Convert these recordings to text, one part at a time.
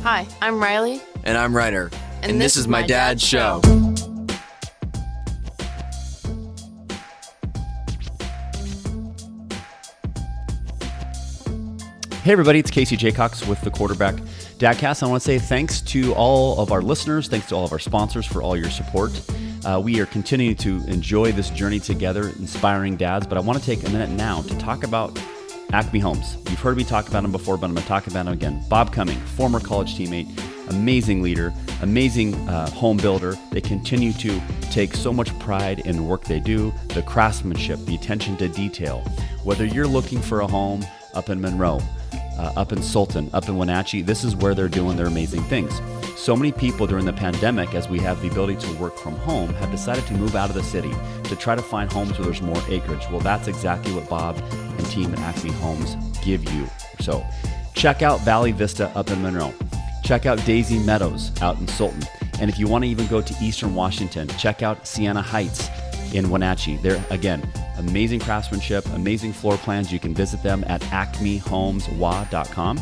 Hi, I'm Riley. And I'm Ryder. And this is my dad's show. Hey everybody, it's Casey Jaycox with the Quarterback Dadcast. I want to say thanks to all of our listeners, thanks to all of our sponsors for all your support. We are continuing to enjoy this journey together, inspiring dads, but I want to take a minute now to talk about Acme Homes. You've heard me talk about him before, but I'm going to talk about him again. Bob Cumming, former college teammate, amazing leader, amazing home builder. They continue to take so much pride in the work they do, the craftsmanship, the attention to detail. Whether you're looking for a home up in Monroe, up in Sultan, up in Wenatchee, this is where they're doing their amazing things. So many people during the pandemic, as we have the ability to work from home, have decided to move out of the city to try to find homes where there's more acreage. Well, that's exactly what Bob and team at Acme Homes give you. So check out Valley Vista up in Monroe. Check out Daisy Meadows out in Sultan. And if you want to even go to Eastern Washington, check out Sienna Heights in Wenatchee. They're, again, amazing craftsmanship, amazing floor plans. You can visit them at acmehomeswa.com.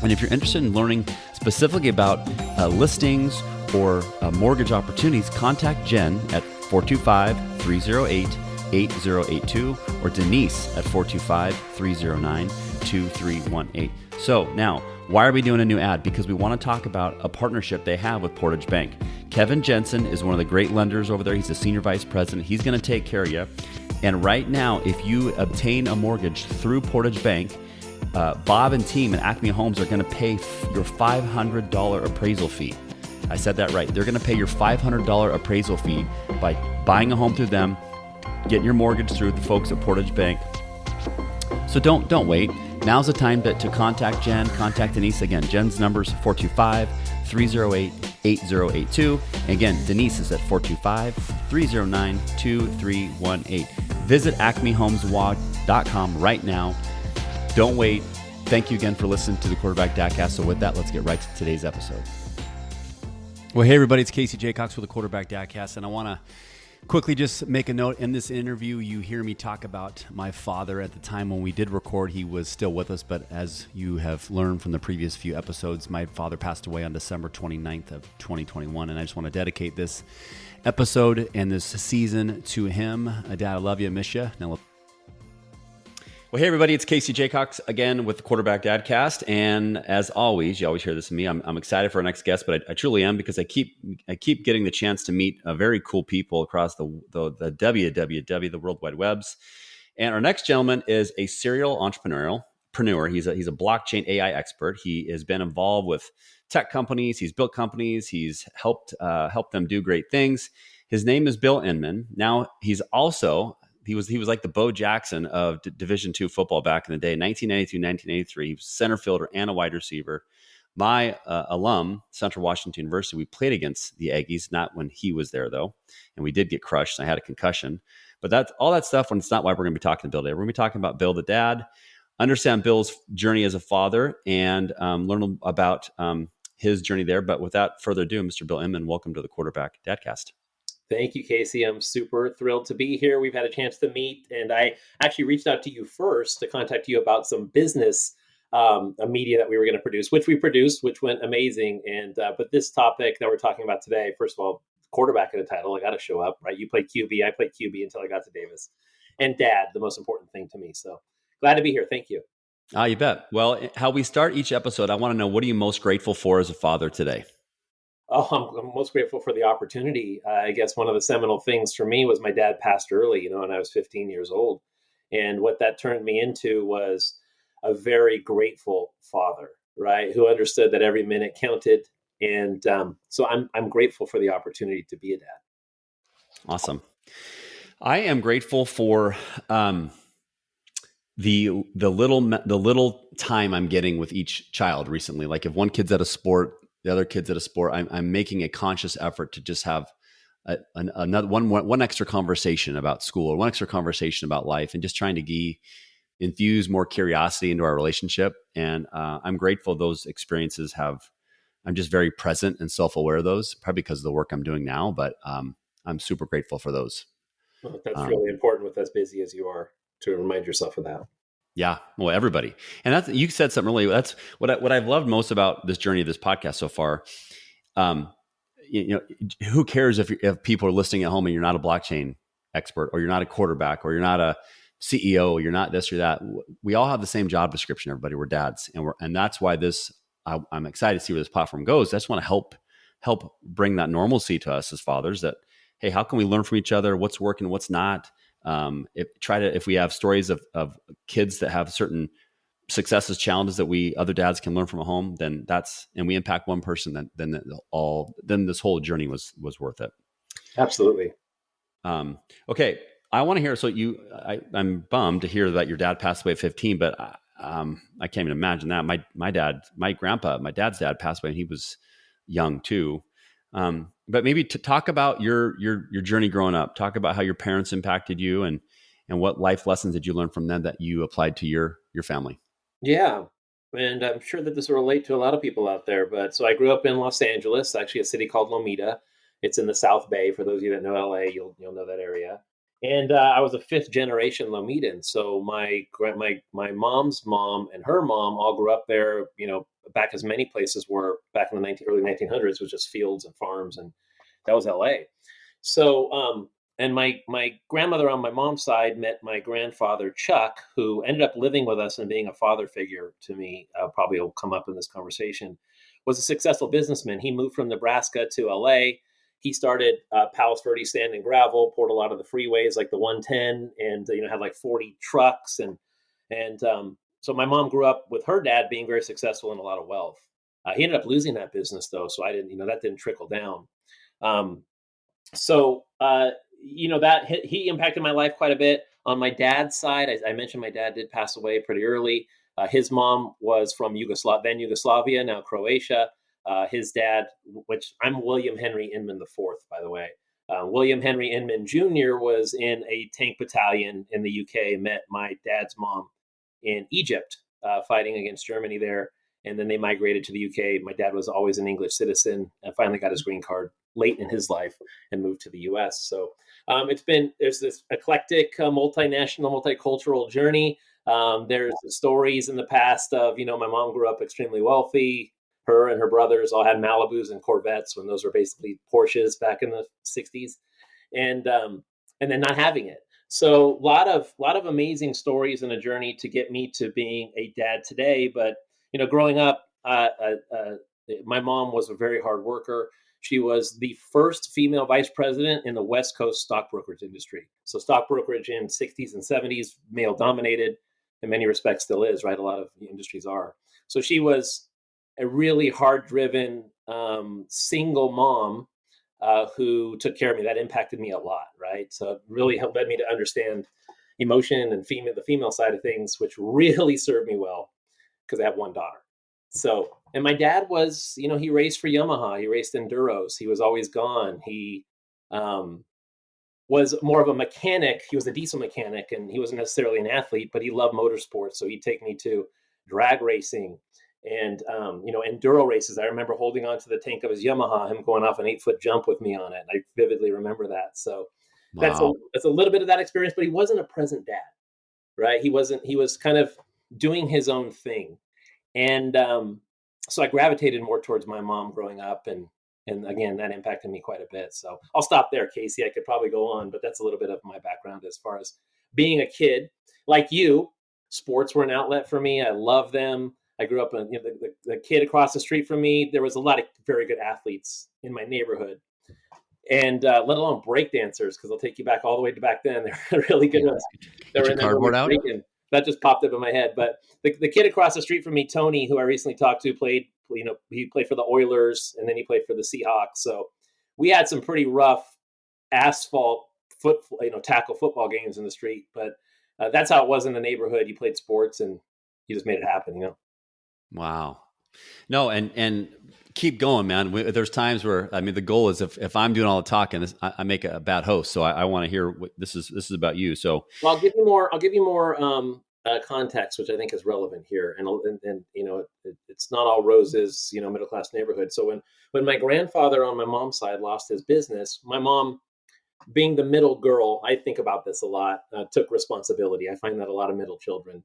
And if you're interested in learning specifically about listings or mortgage opportunities, contact Jen at 425-308-8082 or Denise at 425-309-2318. So now, why are we doing a new ad? Because we want to talk about a partnership they have with Portage Bank. Kevin Jensen is one of the great lenders over there. He's the senior vice president. He's going to take care of you. And right now, if you obtain a mortgage through Portage Bank, Bob and team at Acme Homes are going to pay your $500 appraisal fee. I said that right. They're going to pay your $500 appraisal fee by buying a home through them, getting your mortgage through the folks at Portage Bank. So don't wait. Now's the time to contact Jen, contact Denise. Again, Jen's number is 425-308-8082. And again, Denise is at 425-309-2318. Visit acmehomeswa.com right now. Don't wait. Thank you again for listening to the Quarterback Dadcast. So with that, let's get right to today's episode. Well, hey everybody, it's Casey Jaycox with the Quarterback Dadcast, and I want to quickly just make a note. In this interview, you hear me talk about my father. At the time when we did record, he was still with us, but as you have learned from the previous few episodes, my father passed away on December 29th of 2021, and I just want to dedicate this episode and this season to him. Dad, I love you, I miss you. Now, well, hey everybody, it's Casey Jaycox again with the Quarterback Dadcast, and as always, you always hear this from me. I'm excited for our next guest, but I truly am, because I keep getting the chance to meet very cool people across the WWW, the World Wide Webs. And our next gentleman is a serial entrepreneur. He's a blockchain AI expert. He has been involved with tech companies. He's built companies. He's helped them do great things. His name is Bill Inman. Now he's also He was like the Bo Jackson of Division II football back in the day, 1992, 1983. He was center fielder and a wide receiver. My alum, Central Washington University, we played against the Aggies, not when he was there, though. And we did get crushed, and I had a concussion. But that's all that stuff, when it's not why we're going to be talking to Bill today. We're going to be talking about Bill the dad, understand Bill's journey as a father, and learn about his journey there. But without further ado, Mr. Bill Inman, welcome to the Quarterback Dadcast. Thank you, Casey. I'm super thrilled to be here. We've had a chance to meet, and I actually reached out to you first to contact you about some business a media that we were going to produce, which we produced, which went amazing. And but this topic that we're talking about today, first of all, quarterback in the title, I got to show up, right? You played QB, I played QB until I got to Davis, and dad, the most important thing to me. So glad to be here. Thank you. You bet. Well, how we start each episode, I want to know, what are you most grateful for as a father today? Oh, I'm most grateful for the opportunity. I guess one of the seminal things for me was my dad passed early, when I was 15 years old. And what that turned me into was a very grateful father, right? Who understood that every minute counted. And so I'm grateful for the opportunity to be a dad. Awesome. I am grateful for the little time I'm getting with each child recently. Like if one kid's at a sport, the other kids at a sport, I'm making a conscious effort to just have another one extra conversation about school, or one extra conversation about life, and just trying to infuse more curiosity into our relationship. And I'm grateful those experiences I'm just very present and self-aware of those, probably because of the work I'm doing now, but I'm super grateful for those. Well, that's really important with as busy as you are, to remind yourself of that. Yeah, well, everybody, and that's you said something really. That's what I've loved most about this journey of this podcast so far. Um, who cares if people are listening at home and you're not a blockchain expert, or you're not a quarterback, or you're not a CEO, you're not this or that. We all have the same job description. Everybody, we're dads, and that's why I'm excited to see where this platform goes. I just want to help bring that normalcy to us as fathers. That hey, how can we learn from each other? What's working, what's not? If we have stories of kids that have certain successes, challenges that other dads can learn from a home, then and we impact one person, then this whole journey was worth it. Absolutely. Okay. I want to hear, I'm bummed to hear that your dad passed away at 15, but I can't even imagine that. My dad's dad passed away and he was young too. But maybe to talk about your journey growing up, talk about how your parents impacted you and what life lessons did you learn from them that you applied to your family? Yeah. And I'm sure that this will relate to a lot of people out there. But so I grew up in Los Angeles, actually a city called Lomita. It's in the South Bay. For those of you that know LA, you'll know that area. And I was a fifth generation Lomitan. So my mom's mom and her mom all grew up there, back as many places were back in the early 1900s, was just fields and farms. And that was LA. So, and my grandmother on my mom's side met my grandfather, Chuck, who ended up living with us and being a father figure to me, probably will come up in this conversation, was a successful businessman. He moved from Nebraska to LA. He started Palos Verdes Sand and Gravel, poured a lot of the freeways like the 110, and had like 40 trucks. And so my mom grew up with her dad being very successful and a lot of wealth. He ended up losing that business though, so that didn't trickle down. That he impacted my life quite a bit. On my dad's side, I mentioned my dad did pass away pretty early. His mom was from then Yugoslavia, now Croatia. His dad, which I'm William Henry Inman IV, by the way. William Henry Inman Jr. was in a tank battalion in the UK, met my dad's mom in Egypt, fighting against Germany there. And then they migrated to the UK. My dad was always an English citizen and finally got his green card late in his life and moved to the US. So there's this eclectic, multinational, multicultural journey. There's stories in the past of, my mom grew up extremely wealthy. Her and her brothers all had Malibus and Corvettes when those were basically Porsches back in the 60s. And then not having it. So a lot of amazing stories and a journey to get me to being a dad today. But, growing up, my mom was a very hard worker. She was the first female vice president in the West Coast stock brokerage industry. So stock brokerage in 60s and 70s, male dominated, in many respects still is, right? A lot of industries are. So she was a really hard-driven single mom who took care of me. That impacted me a lot, right? So it really led me to understand emotion and the female side of things, which really served me well because I have one daughter. So, and my dad was, he raced for Yamaha. He raced enduros. He was always gone. He was more of a mechanic. He was a diesel mechanic, and he wasn't necessarily an athlete, but he loved motorsports. So he'd take me to drag racing and, enduro races. I remember holding on to the tank of his Yamaha, him going off an 8-foot jump with me on it. I vividly remember that. So wow. That's a little bit of that experience, but he wasn't a present dad, right? He was kind of doing his own thing. And so I gravitated more towards my mom growing up. And again, that impacted me quite a bit. So I'll stop there, Casey. I could probably go on, but that's a little bit of my background as far as being a kid. Like you, sports were an outlet for me. I love them. I grew up in the kid across the street from me. There was a lot of very good athletes in my neighborhood. And let alone break dancers, because they'll take you back all the way to back then. They're really good ones. Get your cardboard out? That just popped up in my head. But the kid across the street from me, Tony, who I recently talked to, he played for the Oilers, and then he played for the Seahawks. So we had some pretty rough asphalt tackle football games in the street. But that's how it was in the neighborhood. You played sports, and you just made it happen, Wow. No, and keep going, man. There's times where, the goal is if I'm doing all the talking, I make a bad host. So I want to hear what this is about you. So well, I'll give you more context, which I think is relevant here. And it's not all roses, middle class neighborhood. So when my grandfather on my mom's side lost his business, my mom, being the middle girl, I think about this a lot, took responsibility. I find that a lot of middle children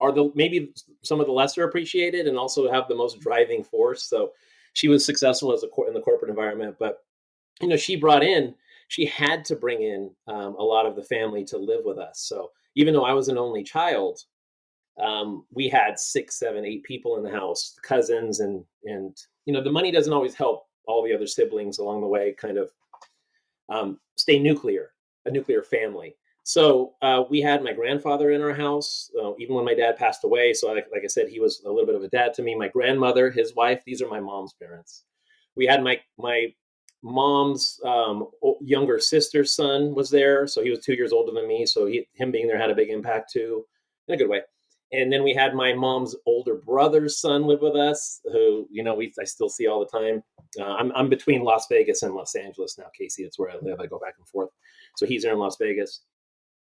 are the maybe some of the lesser appreciated and also have the most driving force. So she was successful in the corporate environment, but she had to bring in a lot of the family to live with us. So even though I was an only child, we had 6, 7, 8 people in the house, cousins, and the money doesn't always help all the other siblings along the way kind of stay a nuclear family. So we had my grandfather in our house, even when my dad passed away. So like I said, he was a little bit of a dad to me. My grandmother, his wife, these are my mom's parents. We had my mom's younger sister's son was there. So he was 2 years older than me. So him being there had a big impact too, in a good way. And then we had my mom's older brother's son live with us, who I still see all the time. I'm between Las Vegas and Los Angeles now, Casey. It's where I live. I go back and forth. So he's there in Las Vegas.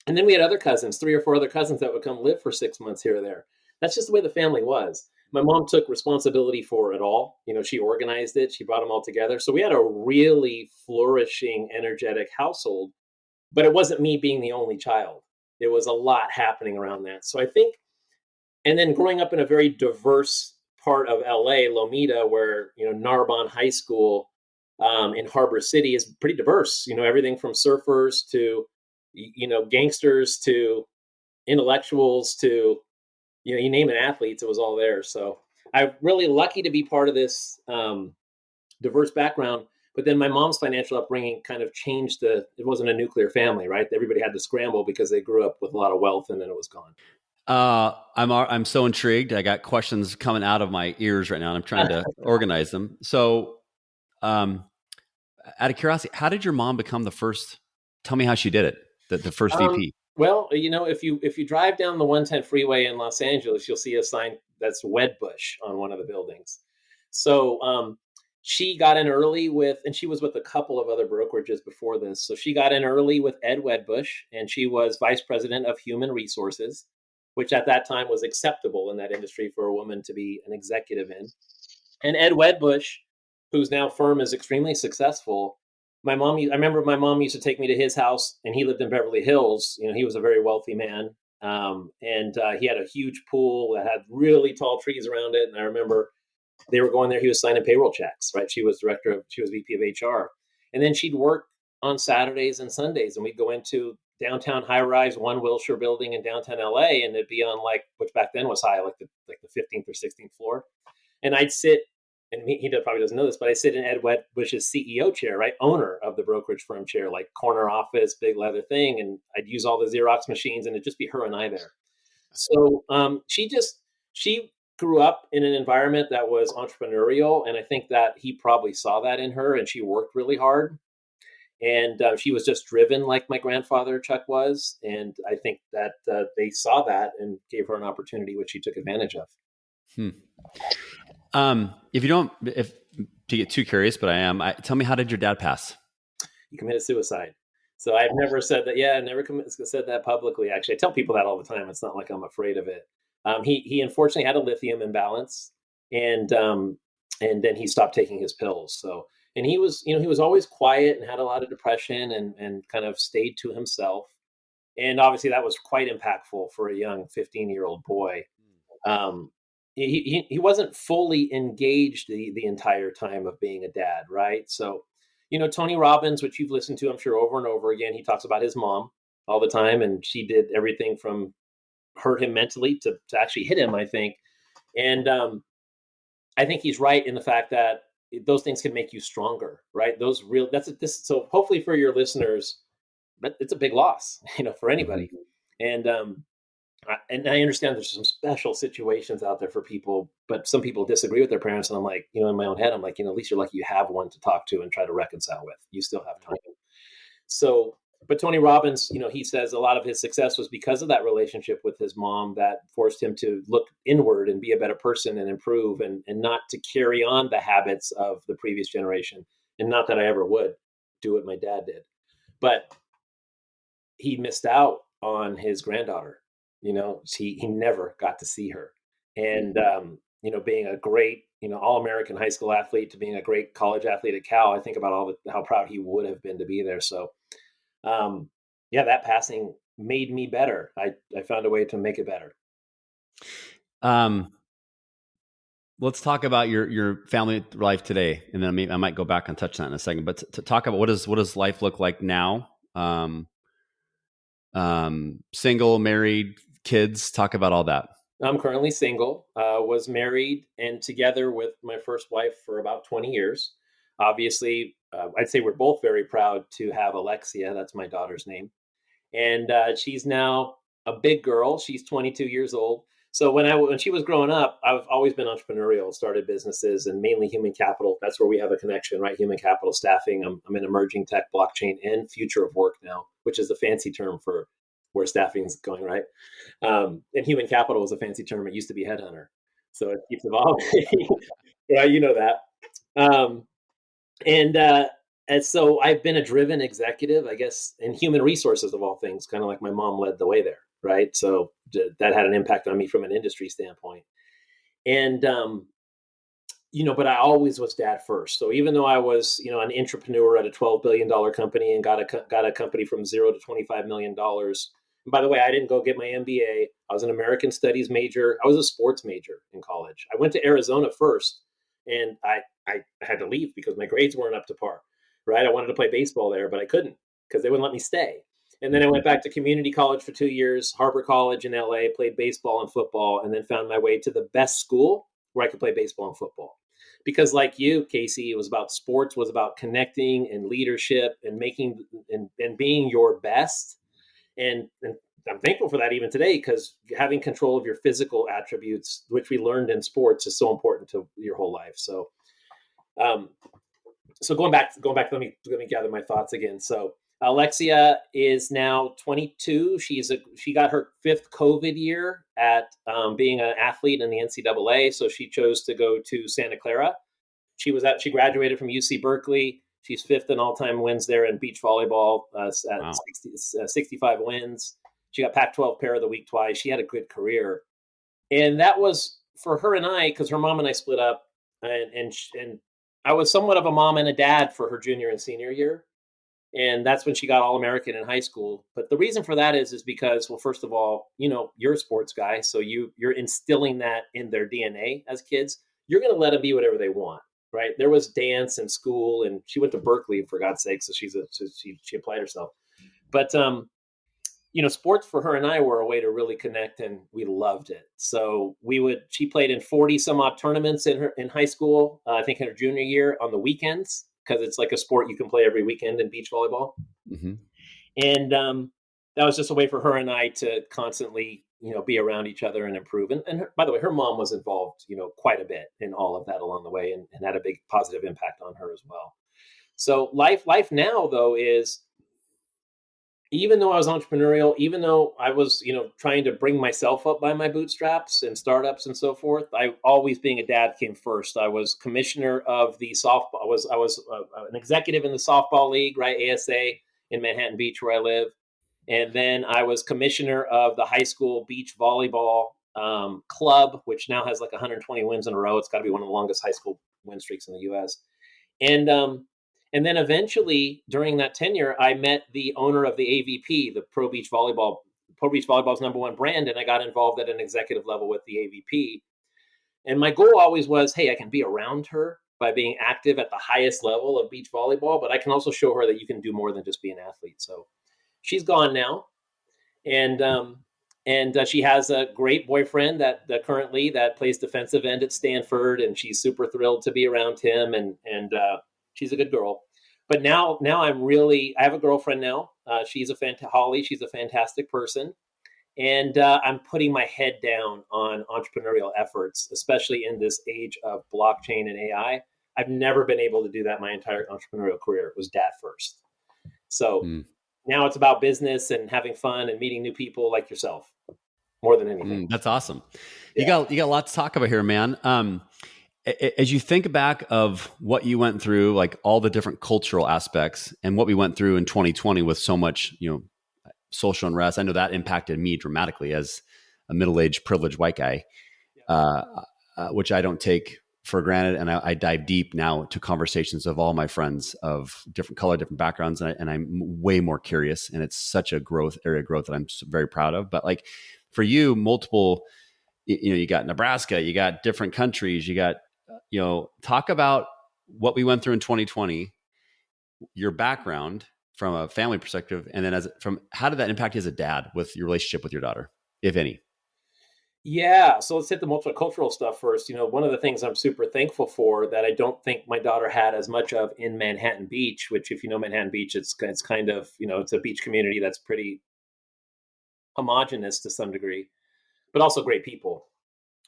And then we had other cousins, 3 or 4 other cousins that would come live for 6 months here or there. That's just the way the family was. My mom took responsibility for it all. She organized it. She brought them all together. So we had a really flourishing, energetic household. But it wasn't me being the only child. There was a lot happening around that. So I think, and then growing up in a very diverse part of LA, Lomita, where, Narbonne High School in Harbor City is pretty diverse. Everything from surfers to, gangsters to intellectuals to, you name it, athletes, it was all there. So I'm really lucky to be part of this diverse background. But then my mom's financial upbringing kind of changed it wasn't a nuclear family, right? Everybody had to scramble because they grew up with a lot of wealth and then it was gone. I'm so intrigued. I got questions coming out of my ears right now, and I'm trying to organize them. So, out of curiosity, how did your mom become the first? Tell me how she did it. The first VP. Well, if you drive down the 110 freeway in Los Angeles, you'll see a sign that's Wedbush on one of the buildings. So she got in early and she was with a couple of other brokerages before this. So she got in early with Ed Wedbush, and she was vice president of human resources, which at that time was acceptable in that industry for a woman to be an executive in. And Ed Wedbush, whose now firm is extremely successful, I remember my mom used to take me to his house, and he lived in Beverly Hills. He was a very wealthy man. And he had a huge pool that had really tall trees around it. And I remember they were going there. He was signing payroll checks, right? She was VP of HR. And then she'd work on Saturdays and Sundays, and we'd go into downtown high-rise One Wilshire building in downtown LA, and it'd be on which back then was high, like the 15th or 16th floor. And I'd sit, and he probably doesn't know this, but I sit in Ed Wedbush's CEO chair, right? Owner of the brokerage firm chair, like corner office, big leather thing. And I'd use all the Xerox machines, and it'd just be her and I there. So she grew up in an environment that was entrepreneurial. And I think that he probably saw that in her, and she worked really hard. And she was just driven like my grandfather, Chuck, was. And I think that they saw that and gave her an opportunity, which she took advantage of. If to get too curious, but I am, tell me, how did your dad pass? He committed suicide. So I've never said that. Yeah, I never said that publicly. Actually, I tell people that all the time. It's not like I'm afraid of it. He unfortunately had a lithium imbalance, and then he stopped taking his pills. So, and he was always quiet and had a lot of depression and kind of stayed to himself. And obviously that was quite impactful for a young 15-year-old boy. He wasn't fully engaged the entire time of being a dad, right? So, Tony Robbins, which you've listened to, I'm sure, over and over again, he talks about his mom all the time, and she did everything from hurt him mentally to actually hit him, I think. And I think he's right in the fact that those things can make you stronger, right? So hopefully for your listeners, but it's a big loss, for anybody. And I understand there's some special situations out there for people, but some people disagree with their parents. And I'm like, in my own head, I'm like, at least you're lucky you have one to talk to and try to reconcile with. You still have time. So, but Tony Robbins, he says a lot of his success was because of that relationship with his mom that forced him to look inward and be a better person and improve and not to carry on the habits of the previous generation. And not that I ever would do what my dad did, but he missed out on his granddaughter. He never got to see her. And, being a great, all-American high school athlete to being a great college athlete at Cal, I think about how proud he would have been to be there. So, that passing made me better. I found a way to make it better. Let's talk about your family life today, and then I might go back and touch that in a second. But to talk about what does life look like now? Single, married, kids. Talk about all that. I'm currently single. Was married and together with my first wife for about 20 years. Obviously, I'd say we're both very proud to have Alexia. That's my daughter's name, and she's now a big girl. She's 22 years old. So when she was growing up, I've always been entrepreneurial, started businesses, and mainly human capital. That's where we have a connection, right? Human capital staffing. I'm in emerging tech, blockchain, and future of work now, which is the fancy term for where staffing is going, right? And human capital is a fancy term. It used to be headhunter, so it keeps evolving. Yeah, you know that. Um, and so I've been a driven executive, I guess, in human resources of all things, kind of like my mom led the way there, right? So that had an impact on me from an industry standpoint. And but I always was dad first. So even though I was, an entrepreneur at a $12 billion company and got a company from $0 to $25 million. And by the way, I didn't go get my MBA. I was an American Studies major. I was a sports major in college. I went to Arizona first, and I had to leave because my grades weren't up to par. Right? I wanted to play baseball there, but I couldn't because they wouldn't let me stay. And then I went back to community college for 2 years, Harbor College in LA, played baseball and football, and then found my way to the best school where I could play baseball and football. Because like you, Casey, it was about sports, was about connecting and leadership and making and being your best. And I'm thankful for that even today, because having control of your physical attributes, which we learned in sports, is so important to your whole life. So, going back, let me gather my thoughts again. So Alexia is now 22. She got her 5th COVID year at being an athlete in the NCAA. So she chose to go to Santa Clara. She graduated from UC Berkeley. She's 5th in all-time wins there in beach volleyball at Wow. 65 wins. She got Pac-12 Player of the Week twice. She had a good career, and that was for her and I, because her mom and I split up, and I was somewhat of a mom and a dad for her junior and senior year. And that's when she got All-American in high school. But the reason for that is because, well, first of all, you're a sports guy, so you're instilling that in their DNA as kids. You're going to let them be whatever they want, right? There was dance in school, and she went to Berkeley, for God's sake, so she applied herself. But sports for her and I were a way to really connect, and we loved it. So she played in 40 some odd tournaments in high school. I think in her junior year on the weekends, because it's like a sport you can play every weekend in beach volleyball. Mm-hmm. And that was just a way for her and I to constantly, be around each other and improve. And by the way, her mom was involved, quite a bit in all of that along the way, and had a big positive impact on her as well. So life now, though, is, even though I was entrepreneurial, even though I was, trying to bring myself up by my bootstraps and startups and so forth, I always, being a dad, came first. I was commissioner of the softball. I was an executive in the softball league, right? ASA in Manhattan Beach, where I live. And then I was commissioner of the high school beach volleyball club, which now has like 120 wins in a row. It's got to be one of the longest high school win streaks in the U.S. And then eventually, during that tenure, I met the owner of the AVP, the Pro Beach Volleyball. Pro Beach Volleyball's #1 brand, and I got involved at an executive level with the AVP. And my goal always was, hey, I can be around her by being active at the highest level of beach volleyball, but I can also show her that you can do more than just be an athlete. So she's gone now, and she has a great boyfriend that currently plays defensive end at Stanford, and she's super thrilled to be around him, and she's a good girl. But now I have a girlfriend now. She's Holly. She's a fantastic person. And I'm putting my head down on entrepreneurial efforts, especially in this age of blockchain and AI. I've never been able to do that my entire entrepreneurial career. It was dad first. So now it's about business and having fun and meeting new people like yourself more than anything. That's awesome. Yeah. You got a lot to talk about here, man. As you think back of what you went through, like all the different cultural aspects and what we went through in 2020 with so much, social unrest, I know that impacted me dramatically as a middle-aged privileged white guy, which I don't take for granted. And I dive deep now to conversations of all my friends of different color, different backgrounds. And I'm way more curious, and it's such a area of growth that I'm very proud of. But like for you, multiple you got Nebraska, you got different countries, you got, talk about what we went through in 2020, your background from a family perspective, and then how did that impact you as a dad with your relationship with your daughter, if any? Yeah, so let's hit the multicultural stuff first. One of the things I'm super thankful for that I don't think my daughter had as much of in Manhattan Beach, which if you know Manhattan Beach, it's kind of, it's a beach community that's pretty homogenous to some degree, but also great people.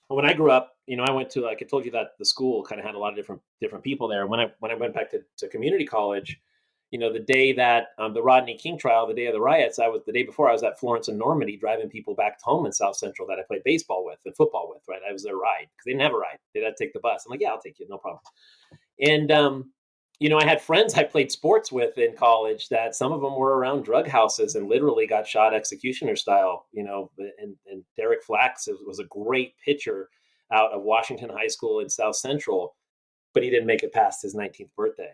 When I grew up, I went to, like I told you, that the school kind of had a lot of different people there. When I went back to community college, the day that the Rodney King trial, the day of the riots, the day before I was at Florence and Normandy driving people back home in South Central that I played baseball with and football with, right? I was their ride because they didn't have a ride. They had to take the bus. I'm like, yeah, I'll take you, no problem. And I had friends I played sports with in college that some of them were around drug houses and literally got shot executioner style, and Derek Flax was a great pitcher out of Washington High School in South Central, but he didn't make it past his 19th birthday.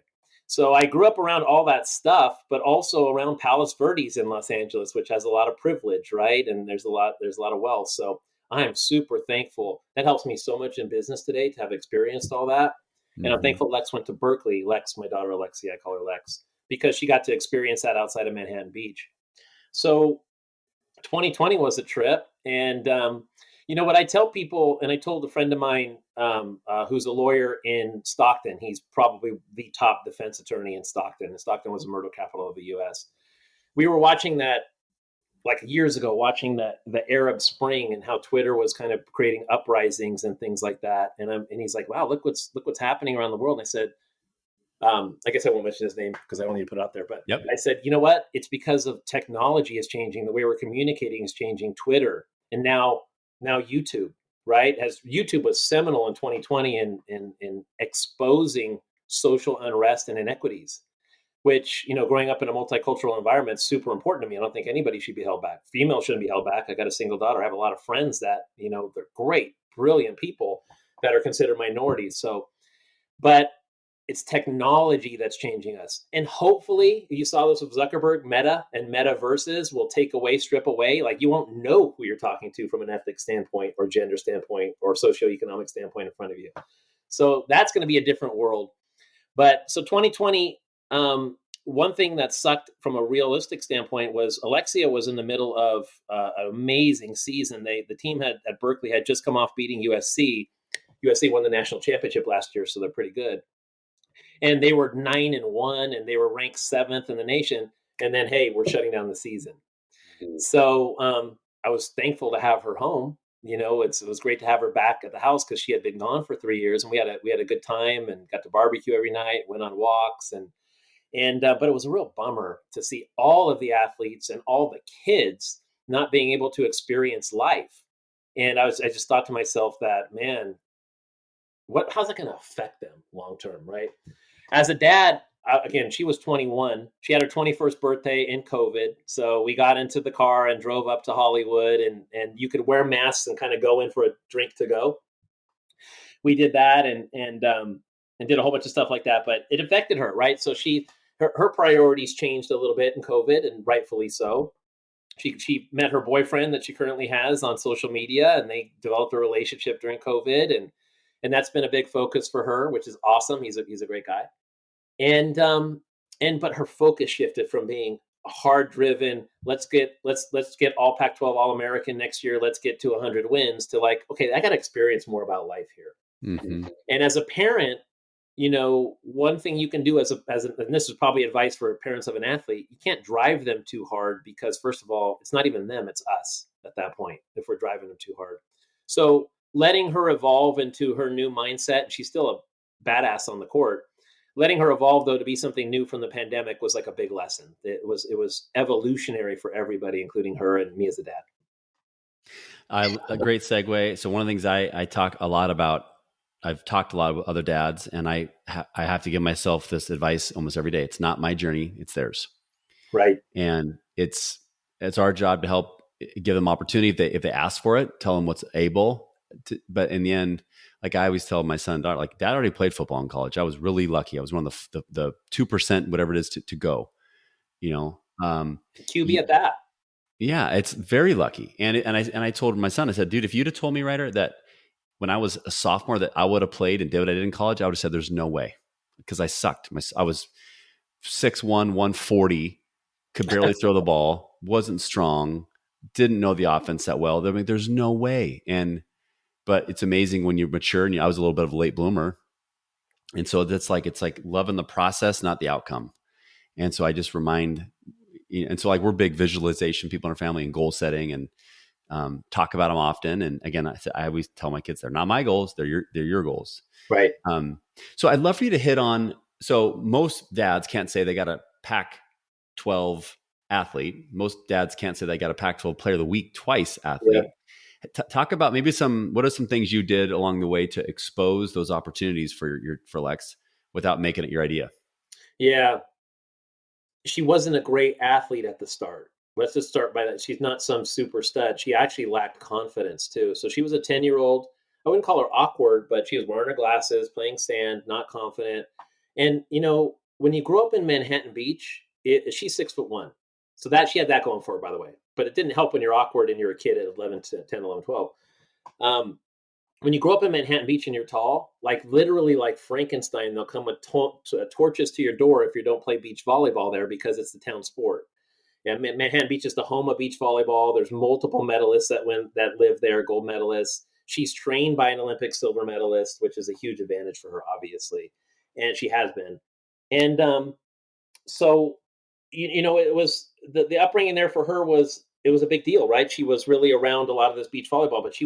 So I grew up around all that stuff, but also around Palos Verdes in Los Angeles, which has a lot of privilege, right? And there's a lot of wealth. So I am super thankful. That helps me so much in business today to have experienced all that. Mm-hmm. And I'm thankful Lex went to Berkeley. Lex, my daughter Alexia, I call her Lex, because she got to experience that outside of Manhattan Beach. So 2020 was a trip. And, what I tell people, and I told a friend of mine who's a lawyer in Stockton, he's probably the top defense attorney in Stockton. And Stockton was the murder capital of the U.S. We were watching that like years ago, watching the Arab Spring and how Twitter was kind of creating uprisings and things like that. And he's like, wow, look what's happening around the world. And I said, I guess I won't mention his name because I don't need to put it out there. But yep. I said, you know what? It's because of technology is changing. The way we're communicating is changing. Twitter and now YouTube, right? As YouTube was seminal in 2020 in exposing social unrest and inequities, which, growing up in a multicultural environment is super important to me. I don't think anybody should be held back. Females shouldn't be held back. I got a single daughter. I have a lot of friends that, they're great, brilliant people that are considered minorities. So, but it's technology that's changing us. And hopefully you saw this with Zuckerberg, Meta and Metaverses will strip away. Like you won't know who you're talking to from an ethnic standpoint or gender standpoint or socioeconomic standpoint in front of you. So that's going to be a different world. But so 2020, one thing that sucked from a realistic standpoint was Alexia was in the middle of an amazing season. The team at Berkeley had just come off beating USC. USC won the national championship last year, so they're pretty good. And they were 9-1, and they were ranked 7th in the nation. And then, hey, we're shutting down the season. So I was thankful to have her home. It was great to have her back at the house because she had been gone for 3 years, and we had a good time and got to barbecue every night, went on walks, but it was a real bummer to see all of the athletes and all the kids not being able to experience life. And I just thought to myself that, man, how's it going to affect them long term, right? As a dad, again, she was 21. She had her 21st birthday in COVID. So we got into the car and drove up to Hollywood, and you could wear masks and kind of go in for a drink to go. We did that and did a whole bunch of stuff like that, but it affected her, right? So her priorities changed a little bit in COVID, and rightfully so. She met her boyfriend that she currently has on social media, and they developed a relationship during COVID, and that's been a big focus for her, which is awesome. He's a great guy. But her focus shifted from being hard driven, let's get all Pac-12 All-American next year, let's get to 100 wins, to like, okay, I got to experience more about life here. Mm-hmm. And as a parent, one thing you can do and this is probably advice for parents of an athlete, you can't drive them too hard because, first of all, it's not even them, it's us at that point if we're driving them too hard. So letting her evolve into her new mindset, she's still a badass on the court. Letting her evolve, though, to be something new from the pandemic was like a big lesson. It was evolutionary for everybody, including her and me as a dad. A great segue. So one of the things I talk a lot about, I've talked to a lot of other dads, and I have to give myself this advice almost every day. It's not my journey, it's theirs. Right. And it's our job to help give them opportunity if they ask for it, tell them what's able to, but in the end, like I always tell my son and daughter, like, Dad already played football in college. I was really lucky. I was one of the 2%, whatever it is, to go, QB at that. Yeah, it's very lucky. And I told my son, I said, dude, if you'd have told me, Ryder, that when I was a sophomore that I would have played and did what I did in college, I would have said there's no way, because I sucked. I was 6'1", 140, could barely throw the ball, wasn't strong, didn't know the offense that well. I mean, there's no way. But it's amazing when you mature, and I was a little bit of a late bloomer. And so it's like loving the process, not the outcome. And so I just remind, and so like we're big visualization people in our family and goal setting, and talk about them often. And again, I always tell my kids, they're not my goals. They're your goals. Right. So I'd love for you to hit on, so most dads can't say they got a Pac-12 athlete. Most dads can't say they got a Pac-12 player of the week twice athlete. Yeah. Talk about maybe what are some things you did along the way to expose those opportunities for Lex without making it your idea? Yeah. She wasn't a great athlete at the start. Let's just start by that. She's not some super stud. She actually lacked confidence too. So she was a 10-year-old. I wouldn't call her awkward, but she was wearing her glasses, playing sand, not confident. And, when you grow up in Manhattan Beach, she's 6'1". So that she had that going for her, by the way. But it didn't help when you're awkward and you're a kid at 10, 11, 12. When you grow up in Manhattan Beach and you're tall, like literally like Frankenstein, they'll come with torches to your door if you don't play beach volleyball there, because it's the town sport. Yeah, Manhattan Beach is the home of beach volleyball. There's multiple medalists that live there, gold medalists. She's trained by an Olympic silver medalist, which is a huge advantage for her, obviously, and she has been. And so, it was the upbringing there for her was a big deal, right? She was really around a lot of this beach volleyball, but she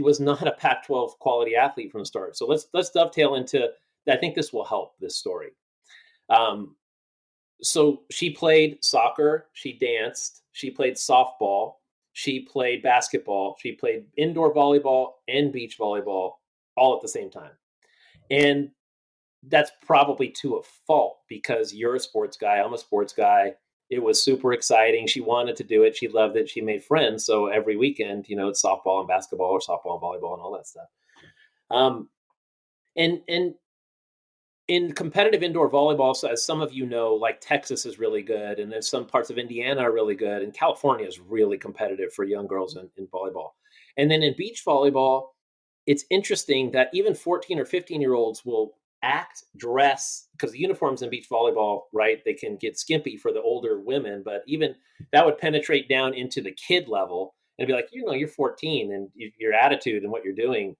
was not a Pac-12 quality athlete from the start. So let's dovetail into. I think this will help this story. So she played soccer, she danced, she played softball, she played basketball, she played indoor volleyball and beach volleyball all at the same time. And that's probably to a fault, because you're a sports guy, I'm a sports guy. It was super exciting. She wanted to do it. She loved it. She made friends. So every weekend, it's softball and basketball, or softball and volleyball and all that stuff. And in competitive indoor volleyball, so as some of you know, like Texas is really good, and then some parts of Indiana are really good, and California is really competitive for young girls in volleyball. And then in beach volleyball, it's interesting that even 14 or 15-year-olds will dress, because the uniforms in beach volleyball, right, they can get skimpy for the older women, but even that would penetrate down into the kid level and be like, you're 14, and your attitude and what you're doing.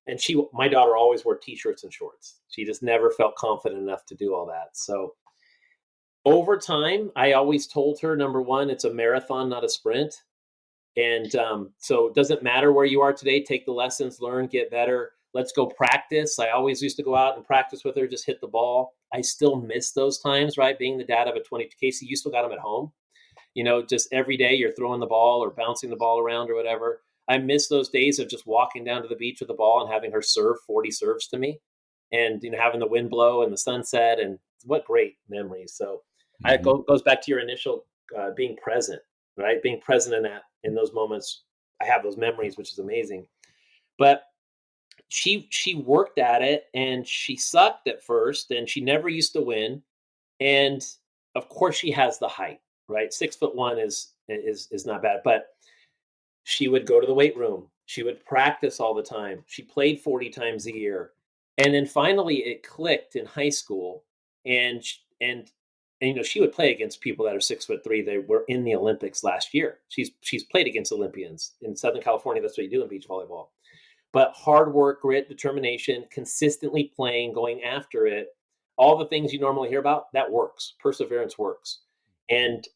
And my daughter always wore t-shirts and shorts. She just never felt confident enough to do all that. So over time, I always told her, number one, it's a marathon, not a sprint. And so it doesn't matter where you are today. Take the lessons, learn, get better. Let's go practice. I always used to go out and practice with her, just hit the ball. I still miss those times, right? Being the dad of a 22, Casey, you still got them at home. Just every day you're throwing the ball or bouncing the ball around or whatever. I miss those days of just walking down to the beach with the ball and having her serve 40 serves to me, and having the wind blow and the sunset, and what great memories. So it goes back to your initial being present, right? Being present in those moments. I have those memories, which is amazing. But she worked at it, and she sucked at first, and she never used to win. And of course she has the height, right? 6'1" is not bad, but she would go to the weight room. She would practice all the time. She played 40 times a year. And then finally it clicked in high school. And she would play against people that are 6'3". They were in the Olympics last year. She's played against Olympians in Southern California. That's what you do in beach volleyball. But hard work, grit, determination, consistently playing, going after it, all the things you normally hear about, that works. Perseverance works. And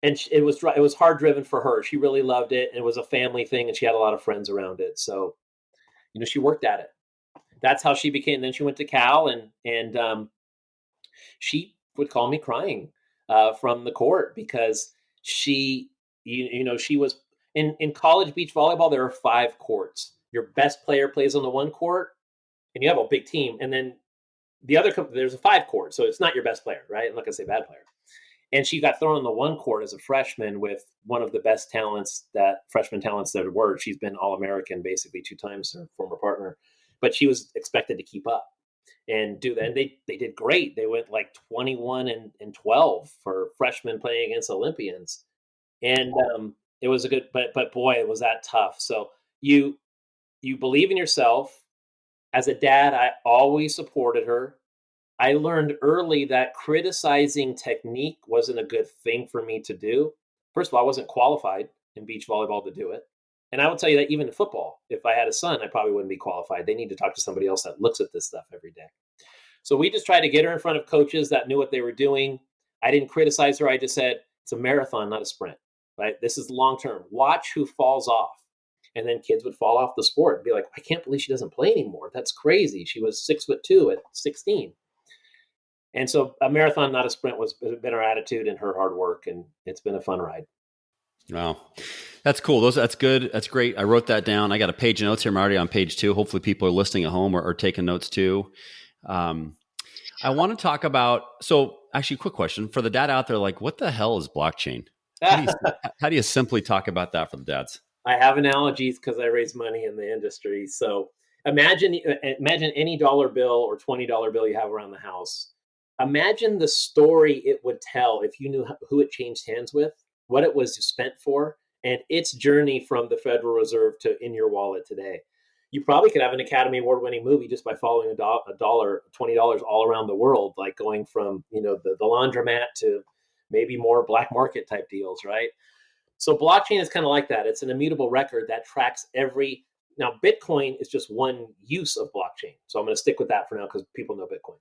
it was hard driven for her. She really loved it. And it was a family thing, and she had a lot of friends around it. So, she worked at it. That's how she became. Then she went to Cal, and she would call me crying from the court, because she was in college beach volleyball. There are 5 courts. Your best player plays on the one court, and you have a big team. And then there's a 5 court. So it's not your best player, right? I'm not gonna say bad player. And she got thrown on the one court as a freshman with one of the best freshman talents there were. She's been All-American basically 2 times, her former partner, but she was expected to keep up. and do that. And they did great. They went like 21 and 12 for freshmen playing against Olympians. And it was a good, but boy, it was that tough. So you believe in yourself. As a dad, I always supported her. I learned early that criticizing technique wasn't a good thing for me to do. First of all, I wasn't qualified in beach volleyball to do it. And I will tell you that even in football, if I had a son, I probably wouldn't be qualified. They need to talk to somebody else that looks at this stuff every day. So we just tried to get her in front of coaches that knew what they were doing. I didn't criticize her. I just said, it's a marathon, not a sprint, right? This is long term. Watch who falls off. And then kids would fall off the sport and be like, I can't believe she doesn't play anymore. That's crazy. She was 6'2" at 16. And so a marathon, not a sprint, has been her attitude and her hard work. And it's been a fun ride. Wow. That's cool. That's good. That's great. I wrote that down. I got a page of notes here. I'm already on page 2. Hopefully people are listening at home or taking notes too. I want to talk about, so actually quick question for the dad out there, like what the hell is blockchain? How do you simply talk about that for the dads? I have analogies because I raise money in the industry. So imagine any dollar bill or $20 bill you have around the house. Imagine the story it would tell if you knew who it changed hands with, what it was spent for, and its journey from the Federal Reserve to in your wallet today. You probably could have an Academy Award-winning movie just by following $20 all around the world, like going from the laundromat to maybe more black market type deals, right? So blockchain is kind of like that. It's an immutable record that tracks every. Now, Bitcoin is just one use of blockchain. So I'm going to stick with that for now because people know Bitcoin.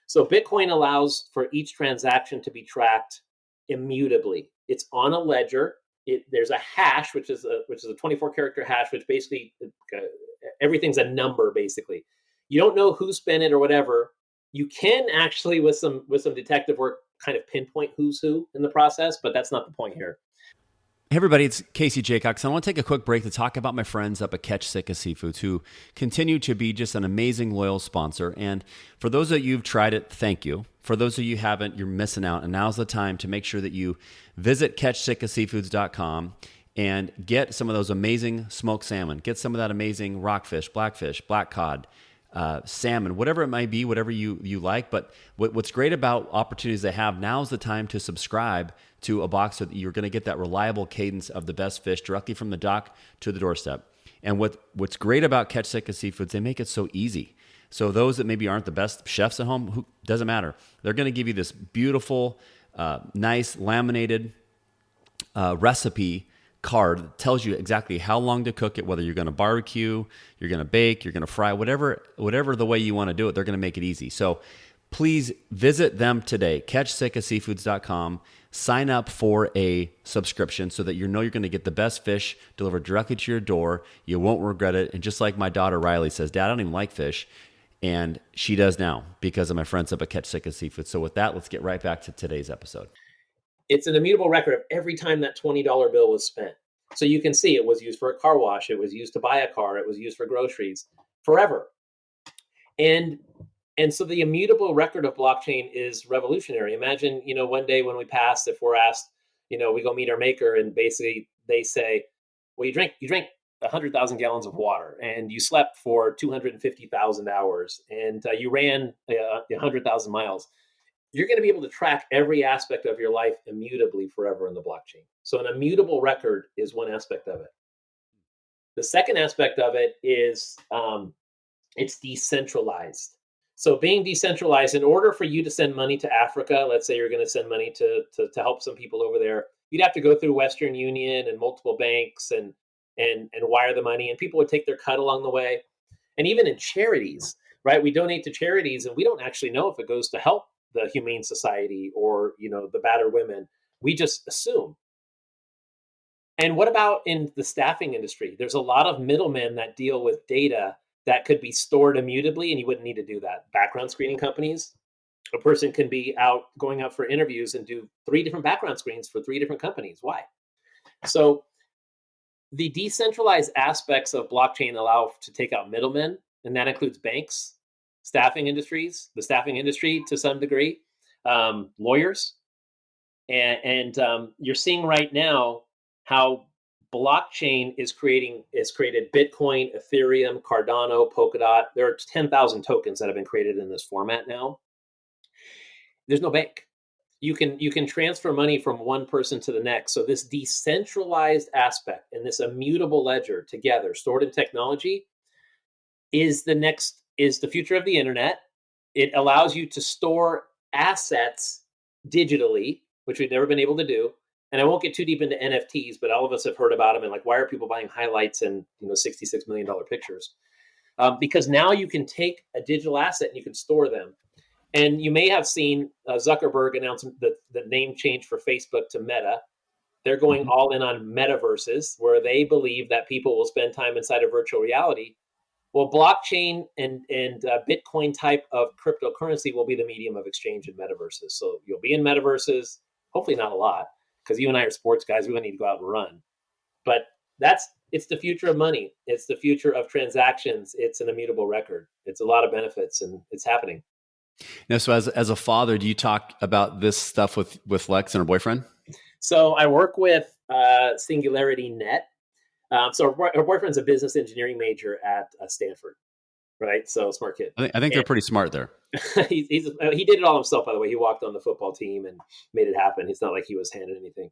So Bitcoin allows for each transaction to be tracked immutably. It's on a ledger. There's a hash, which is a 24-character hash, which basically everything's a number. Basically, you don't know who spent it or whatever. You can actually, with some detective work, kind of pinpoint who's who in the process, but that's not the point here. Hey everybody, it's Casey Jaycox. I want to take a quick break to talk about my friends up at Catch Sitka Seafoods who continue to be just an amazing loyal sponsor. And for those of you who've tried it, thank you. For those of you who haven't, you're missing out. And now's the time to make sure that you visit CatchSitkaSeafoods.com and get some of those amazing smoked salmon. Get some of that amazing rockfish, blackfish, black cod, salmon, whatever it might be, whatever you like. But what's great about opportunities they have, now's the time to subscribe to a box so that you're going to get that reliable cadence of the best fish directly from the dock to the doorstep. And what's great about Catch Sitka Seafoods, they make it so easy. So those that maybe aren't the best chefs at home, doesn't matter. They're going to give you this beautiful, nice laminated recipe card that tells you exactly how long to cook it, whether you're going to barbecue, you're going to bake, you're going to fry, whatever the way you want to do it, they're going to make it easy. So please visit them today, CatchSitkaSeafoods.com. Sign up for a subscription so that you're going to get the best fish delivered directly to your door. You won't regret it. And just like my daughter Riley says, Dad, I don't even like fish. And she does now because of my friends up at Catch Sitka Seafood. So with that, let's get right back to today's episode. It's an immutable record of every time that $20 bill was spent. So you can see it was used for a car wash. It was used to buy a car. It was used for groceries forever. And so the immutable record of blockchain is revolutionary. Imagine, one day when we pass, if we're asked, we go meet our maker and basically they say, well, you drank 100,000 gallons of water and you slept for 250,000 hours and you ran 100,000 miles. You're going to be able to track every aspect of your life immutably forever in the blockchain. So an immutable record is one aspect of it. The second aspect of it is it's decentralized. So being decentralized, in order for you to send money to Africa, let's say you're going to send money to help some people over there, you'd have to go through Western Union and multiple banks and wire the money, and people would take their cut along the way. And even in charities, right? We donate to charities, and we don't actually know if it goes to help the Humane Society or the battered women. We just assume. And what about in the staffing industry? There's a lot of middlemen that deal with data that could be stored immutably, and you wouldn't need to do that. Background screening companies, a person can be going out for interviews and do 3 different background screens for 3 different companies. Why? So the decentralized aspects of blockchain allow to take out middlemen, and that includes banks, staffing industries, the staffing industry to some degree, lawyers. And you're seeing right now how blockchain is created Bitcoin, Ethereum, Cardano, Polkadot. There are 10,000 tokens that have been created in this format now. There's no bank. You can transfer money from one person to the next. So this decentralized aspect and this immutable ledger together, stored in technology, is the future of the internet. It allows you to store assets digitally, which we've never been able to do. And I won't get too deep into NFTs, but all of us have heard about them. And like, why are people buying highlights and $66 million pictures? Because now you can take a digital asset and you can store them. And you may have seen Zuckerberg announce the name change for Facebook to Meta. They're going all in on metaverses, where they believe that people will spend time inside of virtual reality. Well, blockchain and Bitcoin type of cryptocurrency will be the medium of exchange in metaverses. So you'll be in metaverses, hopefully not a lot, because you and I are sports guys. We don't need to go out and run. But it's the future of money. It's the future of transactions. It's an immutable record. It's a lot of benefits, and it's happening. Now, so as a father, do you talk about this stuff with Lex and her boyfriend? So I work with Singularity Net. So her boyfriend's a business engineering major at Stanford, right? So smart kid. I think they're pretty smart there. He did it all himself, by the way. He walked on the football team and made it happen. It's not like he was handed anything.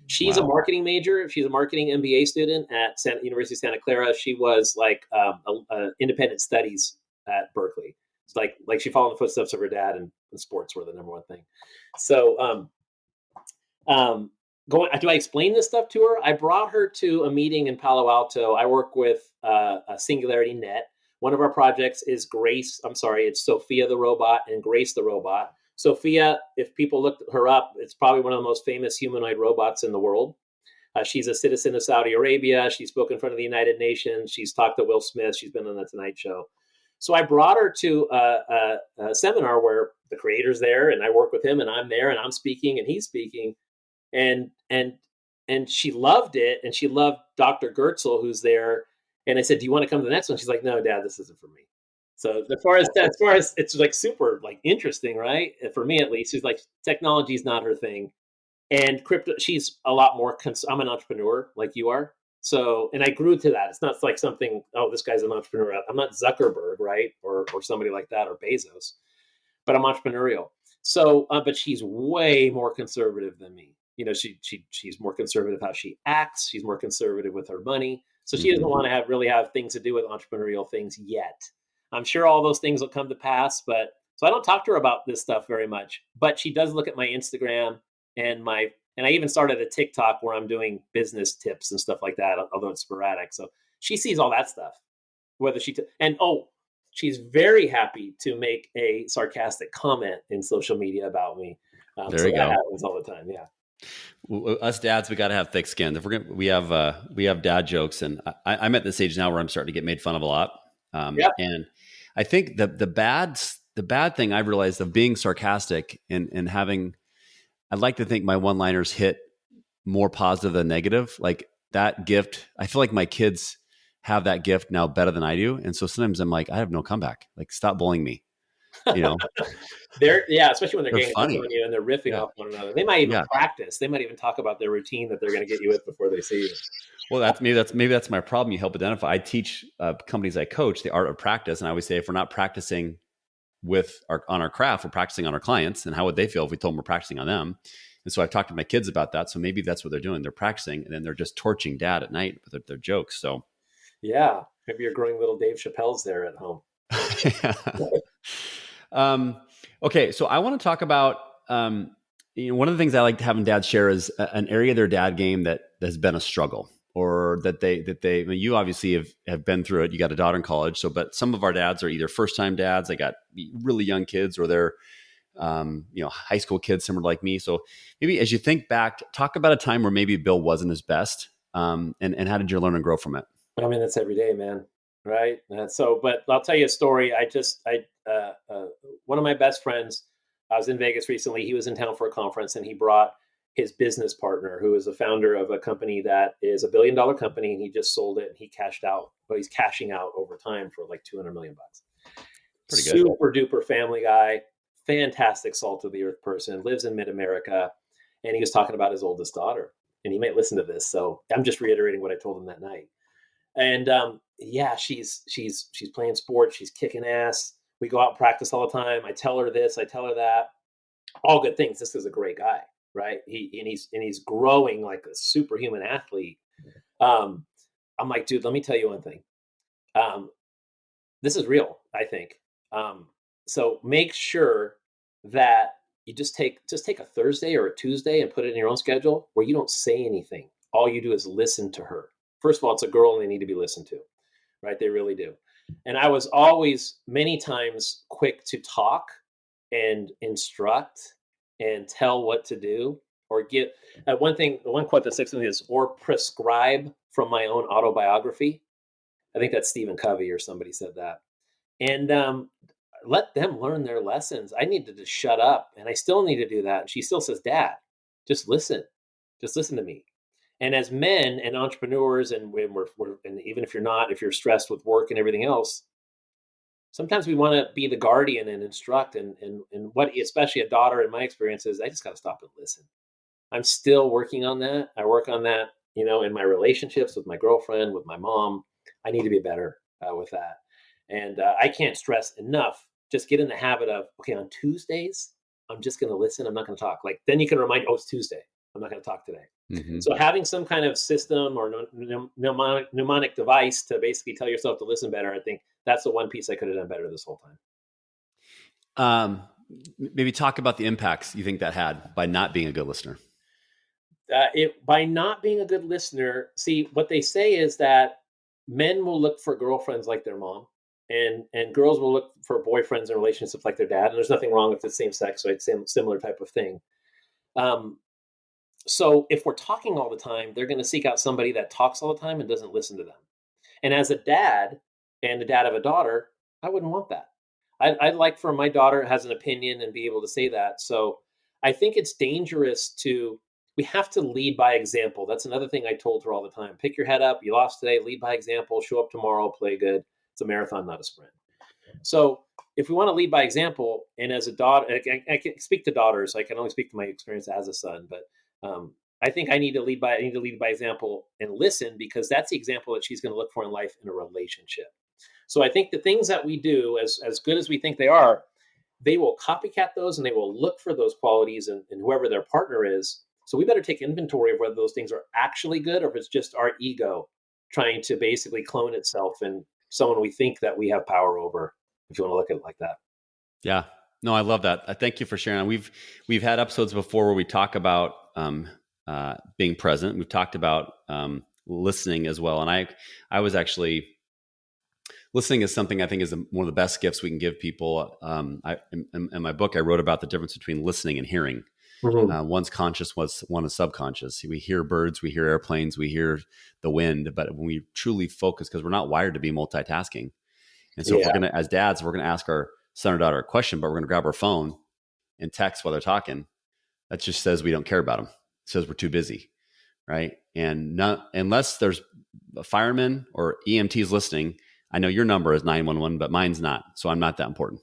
She's a marketing major. She's a marketing MBA student at University of Santa Clara. She was like independent studies at Berkeley. It's like she followed the footsteps of her dad, and sports were the number one thing. So, do I explain this stuff to her? I brought her to a meeting in Palo Alto. I work with a Singularity Net. One of our projects is it's Sophia the robot and Grace the robot. Sophia, if people look her up, it's probably one of the most famous humanoid robots in the world. She's a citizen of Saudi Arabia. She's spoken in front of the United Nations. She's talked to Will Smith. She's been on the Tonight Show. So I brought her to a seminar where the creator's there, and I work with him, and I'm there, and I'm speaking, and he's speaking, and she loved it, and she loved Dr. Gertzel, who's there. And I said, "Do you want to come to the next one?" She's like, "No, Dad, this isn't for me." So as far as it's like super like interesting, right? For me at least, she's like, technology is not her thing, and crypto. She's a lot more. I'm an entrepreneur like you are. So, and I grew to that. It's not like something, oh, this guy's an entrepreneur. I'm not Zuckerberg, right? Or somebody like that, or Bezos, but I'm entrepreneurial. So, but she's way more conservative than me. She's more conservative how she acts. She's more conservative with her money. So she doesn't want to really have things to do with entrepreneurial things yet. I'm sure all those things will come to pass, so I don't talk to her about this stuff very much, but she does look at my Instagram and I even started a TikTok where I'm doing business tips and stuff like that, although it's sporadic. So she sees all that stuff. She's very happy to make a sarcastic comment in social media about me. There you go. That happens all the time. Yeah. Well, us dads, we got to have thick skin. We have dad jokes, and I'm at this age now where I'm starting to get made fun of a lot. And I think the bad thing I've realized of being sarcastic and having, I'd like to think my one-liners hit more positive than negative. Like that gift, I feel like my kids have that gift now better than I do. And so sometimes I'm like, I have no comeback. Like, stop bullying me. Especially when they're getting funny on you and they're riffing off one another. They might even practice. They might even talk about their routine that they're going to get you with before they see you. Well, maybe that's my problem. You help identify. I teach companies I coach the art of practice, and I always say if we're not practicing on our craft, we're practicing on our clients. And how would they feel if we told them we're practicing on them? And so I've talked to my kids about that. So maybe that's what they're doing. They're practicing, and then they're just torching dad at night with their jokes. So yeah, maybe you're growing little Dave Chappelle's there at home. Okay, so I want to talk about one of the things I like having dads share is an area of their dad game that has been a struggle, or that they you obviously have been through it. You got a daughter in college, but some of our dads are either first time dads, they got really young kids, or they're high school kids, similar like me. So maybe as you think back, talk about a time where maybe Bill wasn't his best, and how did you learn and grow from it? I mean, that's every day, man. Right. But I'll tell you a story. One of my best friends, I was in Vegas recently. He was in town for a conference, and he brought his business partner, who is the founder of a company that is $1 billion company. And he just sold it and he cashed out, but he's cashing out over time for like $200 million. Pretty good. Super duper family guy, fantastic salt of the earth person, lives in mid-America. And he was talking about his oldest daughter. and he might listen to this, so I'm just reiterating what I told him that night. And yeah, she's playing sports, she's kicking ass. We go out and practice all the time. I tell her this, I tell her that. All good things. This is a great guy, right? He's growing like a superhuman athlete. I'm like, dude, let me tell you one thing. This is real, I think. So make sure that you just take a Thursday or a Tuesday and put it in your own schedule where you don't say anything. All you do is listen to her. First of all, it's a girl and they need to be listened to, right? They really do. And I was always many times quick to talk and instruct and tell what to do, or give one quote that sticks with me is, or prescribe from my own autobiography. I think that's Stephen Covey or somebody said that. And let them learn their lessons. I needed to shut up, and I still need to do that. And she still says, Dad, just listen to me. And as men and entrepreneurs, and and even if you're stressed with work and everything else, sometimes we want to be the guardian and instruct. And what, especially a daughter, in my experience, is I just got to stop and listen. I'm still working on that. I work on that, in my relationships with my girlfriend, with my mom. I need to be better with that. And I can't stress enough, just get in the habit of, okay, on Tuesdays, I'm just going to listen. I'm not going to talk. Like, then you can remind, oh, it's Tuesday. I'm not going to talk today. Mm-hmm. So having some kind of system or mnemonic device to basically tell yourself to listen better, I think that's the one piece I could have done better this whole time. Maybe talk about the impacts you think that had by not being a good listener. By not being a good listener, see, what they say is that men will look for girlfriends like their mom, and girls will look for boyfriends and relationships like their dad. And there's nothing wrong with the same sex, so it's similar type of thing. So if we're talking all the time, they're going to seek out somebody that talks all the time and doesn't listen to them. And as a dad and the dad of a daughter, I wouldn't want that. I'd like for my daughter has an opinion and be able to say that. So I think it's dangerous we have to lead by example. That's another thing I told her all the time. Pick your head up. You lost today. Lead by example. Show up tomorrow. Play good. It's a marathon, not a sprint. So if we want to lead by example, and as a daughter, I can speak to daughters. I can only speak to my experience as a son, but I think I need to lead by example and listen, because that's the example that she's going to look for in life in a relationship. So I think the things that we do, as good as we think they are, they will copycat those, and they will look for those qualities in whoever their partner is. So we better take inventory of whether those things are actually good, or if it's just our ego trying to basically clone itself in someone we think that we have power over, if you want to look at it like that. Yeah. No, I love that. Thank you for sharing. We've had episodes before where we talk about being present. We've talked about listening as well. And I was actually, listening is something I think is one of the best gifts we can give people. In my book, I wrote about the difference between listening and hearing. Mm-hmm. One's conscious, one is subconscious. We hear birds, we hear airplanes, we hear the wind, but when we truly focus, because we're not wired to be multitasking. And so if we're going to, as dads, we're going to ask our son or daughter a question, but we're going to grab our phone and text while they're talking. That just says we don't care about them. It says we're too busy, right? And not unless there's a fireman or EMTs listening. I know your number is 911, but mine's not, so I'm not that important.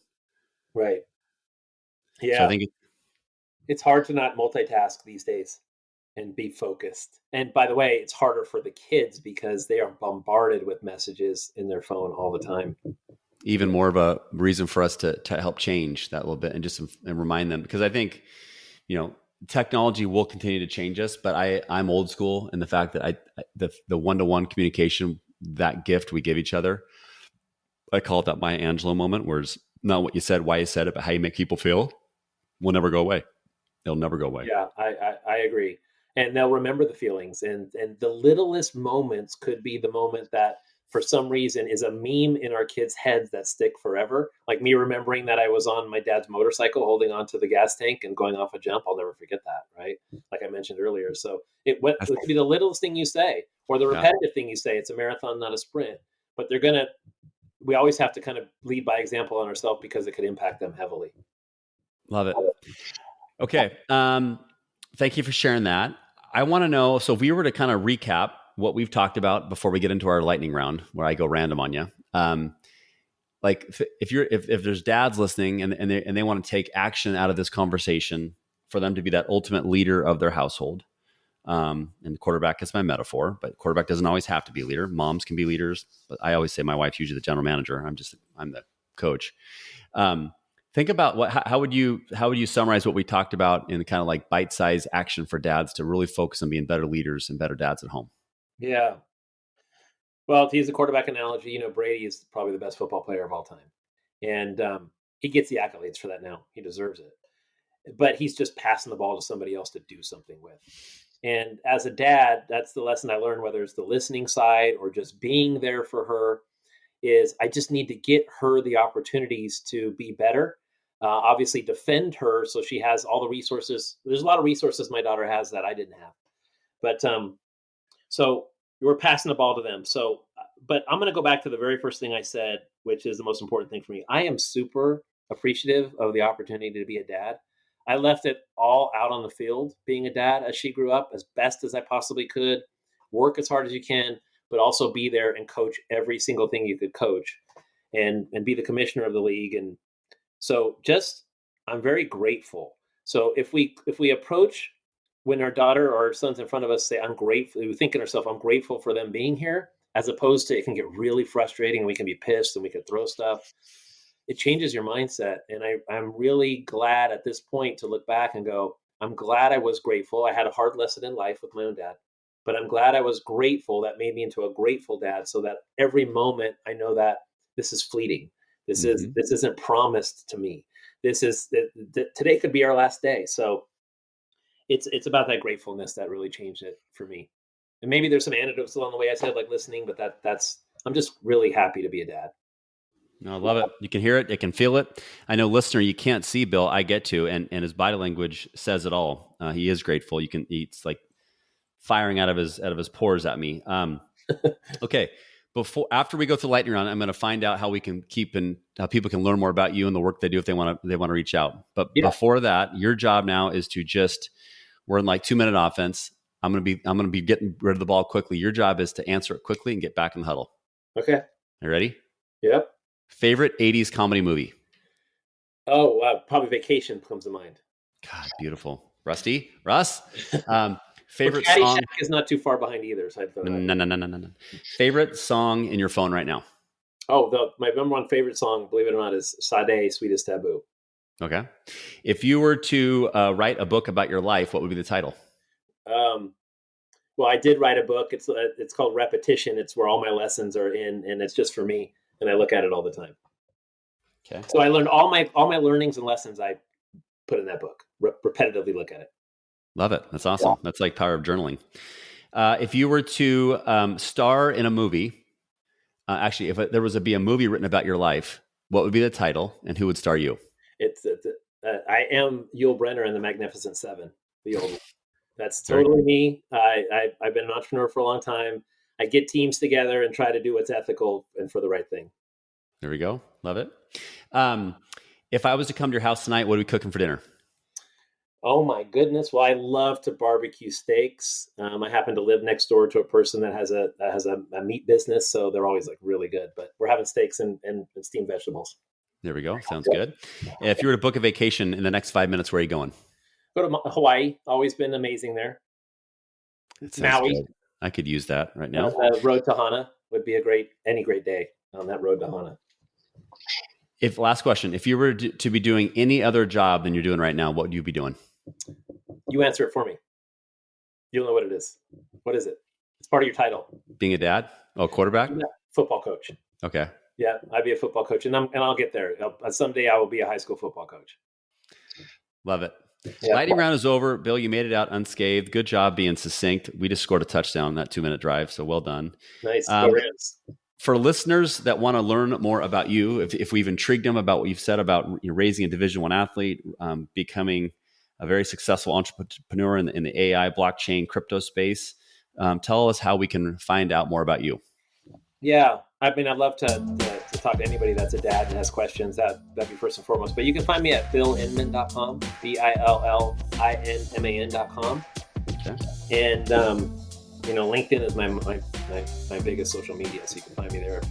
Right. Yeah. So I think it's hard to not multitask these days and be focused. And by the way, it's harder for the kids because they are bombarded with messages in their phone all the time. Even more of a reason for us to help change that a little bit and remind them, because I think, technology will continue to change us, but I'm old school in the fact that the one-to-one communication, that gift we give each other, I call it that Maya Angelou moment, where it's not what you said, why you said it, but how you make people feel, will never go away. It'll never go away. Yeah, I agree. And they'll remember the feelings, and the littlest moments could be the moment that for some reason is a meme in our kids' heads that stick forever. Like me remembering that I was on my dad's motorcycle holding onto the gas tank and going off a jump. I'll never forget that, right? Like I mentioned earlier. So it could be the littlest thing you say or the repetitive thing you say. It's a marathon, not a sprint. But we always have to kind of lead by example on ourselves, because it could impact them heavily. Love it. Okay. Thank you for sharing that. I want to know, so if we were to kind of recap what we've talked about before we get into our lightning round, where I go random on you. Like if there's dads listening and they want to take action out of this conversation for them to be that ultimate leader of their household, And the quarterback is my metaphor, but quarterback doesn't always have to be a leader. Moms can be leaders, but I always say my wife's usually the general manager. I'm the coach. Think about how would you summarize what we talked about in kind of like bite-sized action for dads to really focus on being better leaders and better dads at home? Yeah. Well, to use the quarterback analogy, Brady is probably the best football player of all time. And he gets the accolades for that now. He deserves it. But he's just passing the ball to somebody else to do something with. And as a dad, that's the lesson I learned, whether it's the listening side or just being there for her, is I just need to get her the opportunities to be better. Obviously, defend her so she has all the resources. There's a lot of resources my daughter has that I didn't have. But so we're passing the ball to them. So, but I'm going to go back to the very first thing I said, which is the most important thing for me. I am super appreciative of the opportunity to be a dad. I left it all out on the field, being a dad as she grew up, as best as I possibly could, work as hard as you can, but also be there and coach every single thing you could coach and be the commissioner of the league. And so I'm very grateful. So if we approach when our daughter or our son's in front of us, say, I'm grateful, we think in ourselves, I'm grateful for them being here, as opposed to it can get really frustrating and we can be pissed and we can throw stuff. It changes your mindset. And I'm really glad at this point to look back and go, I'm glad I was grateful. I had a hard lesson in life with my own dad, but I'm glad I was grateful. That made me into a grateful dad, so that every moment I know that this is fleeting. This isn't promised to me. Today could be our last day. So it's about that gratefulness that really changed it for me. And maybe there's some anecdotes along the way I said, like listening, but I'm just really happy to be a dad. No, I love it. You can hear it. You can feel it. I know, listener, you can't see Bill. I get to, and his body language says it all. He is grateful. It's like firing out of his pores at me. Okay. After we go through lightning round, I'm going to find out how we can how people can learn more about you and the work they do if they want to reach out. But before that, your job now is to we're in like 2-minute offense. I'm going to be getting rid of the ball quickly. Your job is to answer it quickly and get back in the huddle. Okay. You ready? Yep. Favorite 80s comedy movie? Oh, probably Vacation comes to mind. God, beautiful. Russ? Favorite Caddyshack song is not too far behind either. So No. Favorite song in your phone right now? Oh, my number one favorite song, believe it or not, is Sade, Sweetest Taboo. Okay. If you were to write a book about your life, what would be the title? Well, I did write a book. It's called Repetition. It's where all my lessons are in, and it's just for me. And I look at it all the time. Okay. So I learned all my learnings and lessons I put in that book. Repetitively look at it. Love it. That's awesome. That's like power of journaling. If you were to star in a movie, actually, if there was to be a movie written about your life, what would be the title and who would star you? I am Yul Brynner in The Magnificent Seven, the old one. That's totally me. I've been an entrepreneur for a long time. I get teams together and try to do what's ethical and for the right thing. There we go. Love it. If I was to come to your house tonight, what are we cooking for dinner? Oh my goodness. Well, I love to barbecue steaks. I happen to live next door to a person that has a meat business. So they're always like really good, but we're having steaks and steamed vegetables. There we go. Sounds good. If you were to book a vacation in the next 5 minutes, where are you going? Go to Hawaii. Always been amazing there. Maui. Good. I could use that right now. Road to Hana would be any great day on that road to Hana. Last question, if you were to be doing any other job than you're doing right now, what would you be doing? You answer it for me. You'll know what it is. What is it? It's part of your title. Being a dad? Oh, quarterback? Yeah, football coach. Okay. Yeah, I'd be a football coach, and I'll get there. Someday I will be a high school football coach. Love it. Yeah. Lightning round is over. Bill, you made it out unscathed. Good job being succinct. We just scored a touchdown on that 2-minute drive, so well done. Nice. For listeners that want to learn more about you, if we've intrigued them about what you've said about raising a Division I athlete, becoming a very successful entrepreneur in the AI, blockchain, crypto space, tell us how we can find out more about you. Yeah, I mean, I'd love to talk to anybody that's a dad and has questions. That'd be first and foremost. But you can find me at BillInman.com, BILLINMAN.com. Okay. And LinkedIn is my biggest social media, so you can find me there.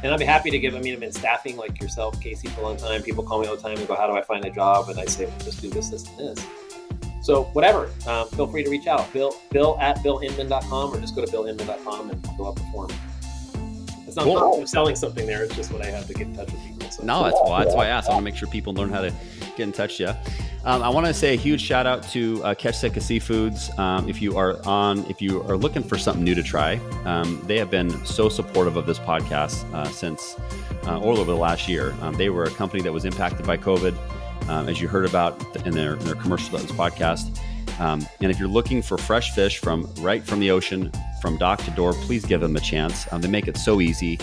And I'd be happy to give. I've been staffing like yourself, Casey, for a long time. People call me all the time and go, "How do I find a job?" And I say, well, "Just do this, this, and this." So whatever, feel free to reach out. Bill at BillInman.com, or just go to BillInman.com and fill out the form. It's not I'm selling something there. It's just what I have to get in touch with people. So. No, that's why I asked. I want to make sure people learn how to get in touch with you. I want to say a huge shout out to Catch Seca Seafoods. If you are looking for something new to try, they have been so supportive of this podcast since all over the last year. They were a company that was impacted by COVID, as you heard about in their commercials about this podcast. And if you're looking for fresh fish right from the ocean, from dock to door, please give them a chance. They make it so easy.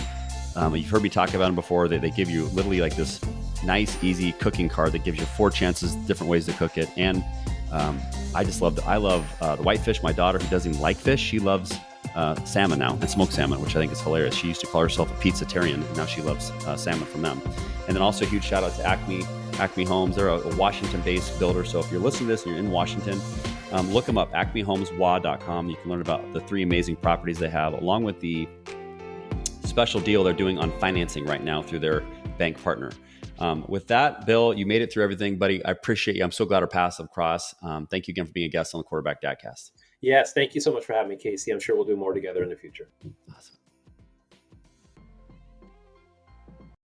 You've heard me talk about them before. They give you literally like this nice, easy cooking card that gives you 4 chances, different ways to cook it. And I love the whitefish. My daughter, who doesn't even like fish, she loves salmon now, and smoked salmon, which I think is hilarious. She used to call herself a pizzatarian, and now she loves salmon from them. And then also a huge shout out to Acme Homes. They're a Washington-based builder. So if you're listening to this and you're in Washington, look them up, acmehomeswa.com. You can learn about the 3 amazing properties they have, along with the special deal they're doing on financing right now through their bank partner. With that, Bill, you made it through everything, buddy. I appreciate you. I'm so glad our paths have crossed. Thank you again for being a guest on the Quarterback Dadcast. Yes, thank you so much for having me, Casey. I'm sure we'll do more together in the future. Awesome.